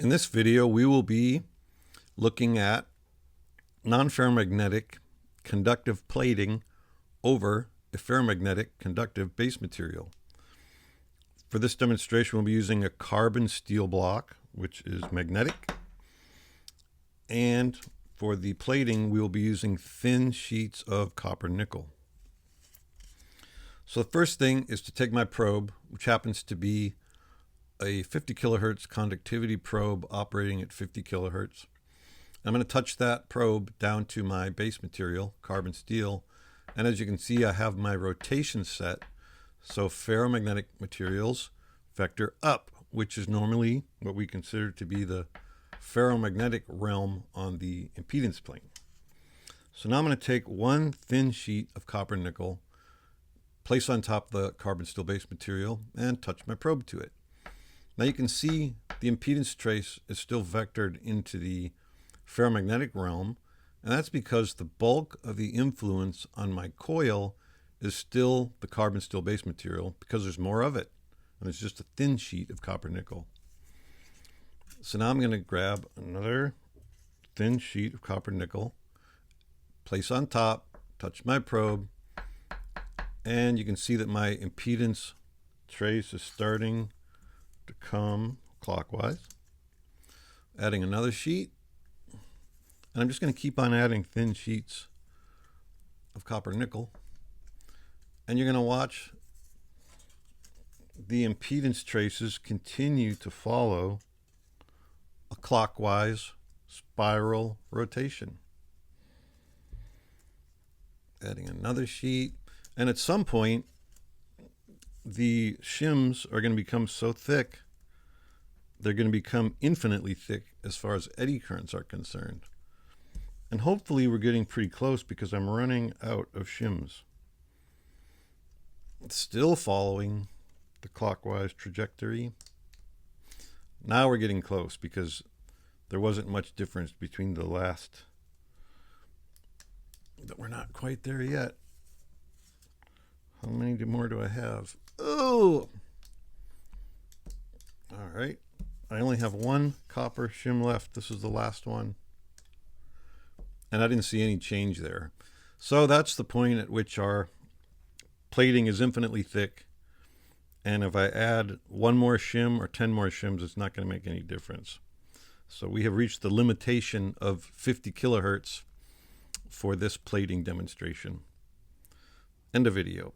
In this video, we will be looking at non-ferromagnetic conductive plating over a ferromagnetic conductive base material. For this demonstration, we'll be using a carbon steel block, which is magnetic. And for the plating, we will be using thin sheets of copper nickel. So the first thing is to take my probe, which happens to be a 50 kilohertz conductivity probe operating at 50 kilohertz. I'm going to touch that probe down to my base material, carbon steel. And as you can see, I have my rotation set. So ferromagnetic materials vector up, which is normally what we consider to be the ferromagnetic realm on the impedance plane. So now I'm going to take one thin sheet of copper nickel, place on top the carbon steel base material, and touch my probe to it. Now you can see the impedance trace is still vectored into the ferromagnetic realm, and that's because the bulk of the influence on my coil is still the carbon steel base material because there's more of it, and it's just a thin sheet of copper nickel. So now I'm going to grab another thin sheet of copper nickel, place on top, touch my probe, and you can see that my impedance trace is starting to come clockwise. Adding another sheet, and I'm just going to keep on adding thin sheets of copper nickel, and you're going to watch the impedance traces continue to follow a clockwise spiral rotation. Adding another sheet, and at some point the shims are going to become so thick, they're going to become infinitely thick as far as eddy currents are concerned. And hopefully we're getting pretty close because I'm running out of shims. It's still following the clockwise trajectory. Now we're getting close because there wasn't much difference between the last, but we're not quite there yet. How many more do I have? Oh! All right. I only have one copper shim left. This is the last one. And I didn't see any change there. So that's the point at which our plating is infinitely thick. And if I add one more shim or 10 more shims, it's not going to make any difference. So we have reached the limitation of 50 kilohertz for this plating demonstration. End of video.